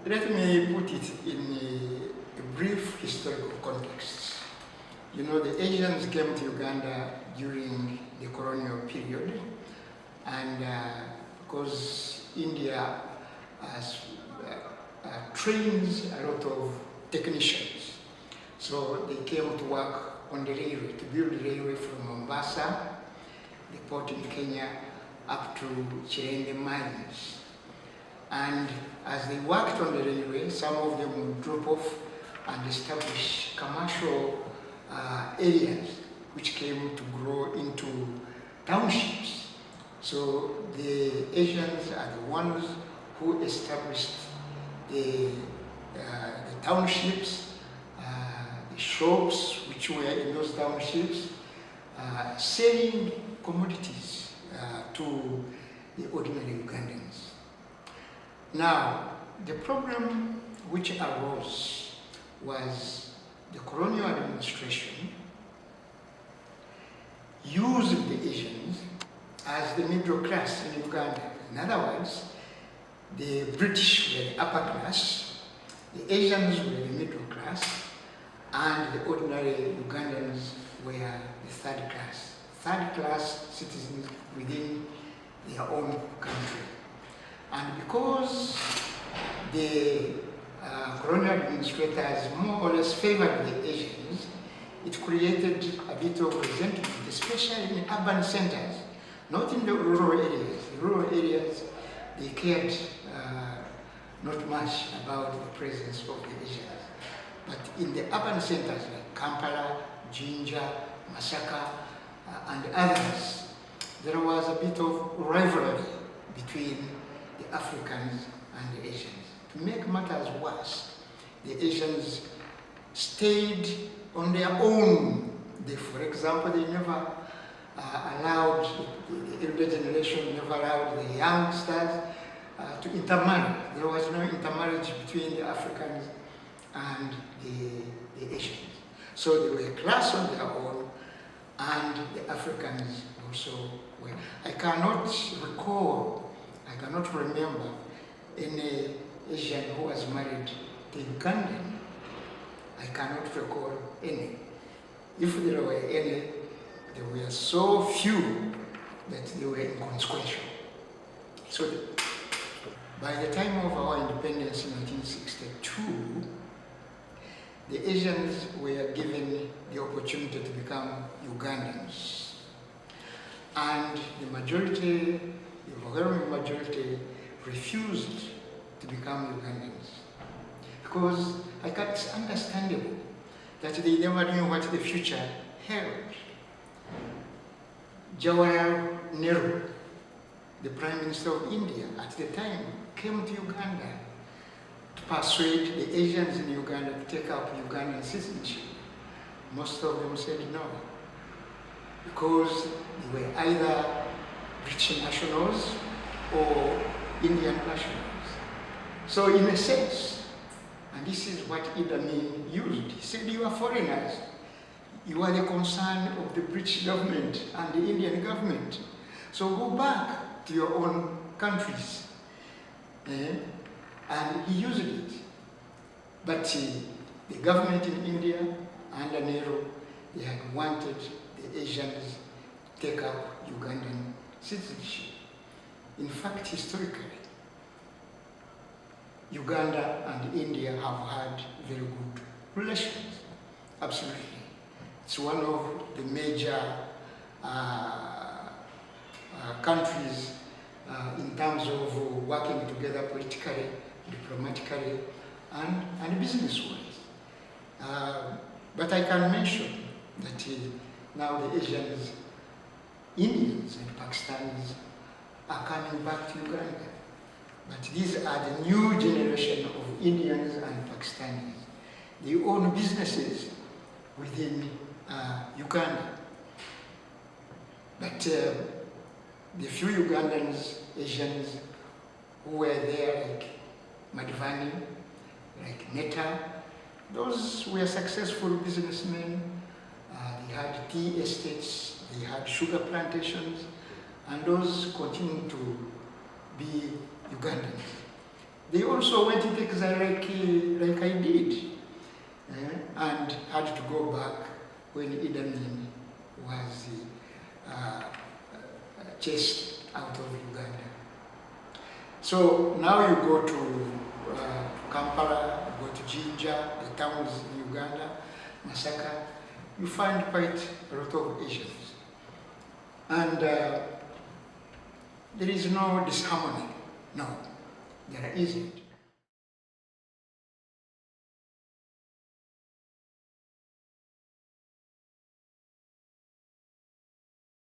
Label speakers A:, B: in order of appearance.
A: Let me put it in a brief historical context. You know, the Asians came to Uganda during the colonial period, and because India has, trains a lot of technicians, so they came to work on the railway, to build the railway from Mombasa, the port in Kenya, up to Chirende mines. And as they worked on the railway, some of them would drop off and establish commercial areas which came to grow into townships. So the Asians are the ones who established the townships, the shops which were in those townships, selling commodities to the ordinary Ugandans. Now, the problem which arose was the colonial administration used the Asians as the middle class in Uganda. In other words, the British were the upper class, the Asians were the middle class, and the ordinary Ugandans were the third class citizens within their own country. And because the colonial administrators more or less favored the Asians, it created a bit of resentment, especially in urban centers, not in the rural areas. The rural areas, they cared not much about the presence of the Asians. But in the urban centers like Kampala, Jinja, Masaka, and others, there was a bit of rivalry between the Africans and the Asians. To make matters worse, the Asians stayed on their own. For example, they never allowed, the elder generation never allowed the youngsters to intermarry. There was no intermarriage between the Africans and the Asians. So they were a class on their own, and the Africans also were. I cannot remember any Asian who was married to Ugandan. I cannot recall any. If there were any, they were so few that they were inconsequential. So by the time of our independence in 1962, the Asians were given the opportunity to become Ugandans. And the majority, the overwhelming majority, refused to become Ugandans. Because it's understandable that they never knew what the future held. Jawaharlal Nehru, the Prime Minister of India at the time, came to Uganda to persuade the Asians in Uganda to take up Ugandan citizenship. Most of them said no, because they were either British nationals or Indian nationals. So in a sense, and this is what Idi Amin used, he said, you are foreigners. You are the concern of the British government and the Indian government. So go back to your own countries. And he used it. But the government in India, under Nehru, they had wanted the Asians to take up Ugandan citizenship. In fact, historically, Uganda and India have had very good relations. Absolutely. It's one of the major countries in terms of working together politically, diplomatically, and business-wise. But I can mention that now the Asians, Indians and Pakistanis are coming back to Uganda. But these are the new generation of Indians and Pakistanis. They own businesses within Uganda. But the few Ugandans, Asians who were there, like Madhvani, like Netta, those were successful businessmen. They had tea estates, they had sugar plantations, and those continue to be Ugandans. They also went into exile like I did, and had to go back when Idi Amin was chased out of Uganda. So now you go to Kampala, you go to Jinja, the towns in Uganda, Masaka, you find quite a lot of Asians. And there is no disharmony. No, there isn't.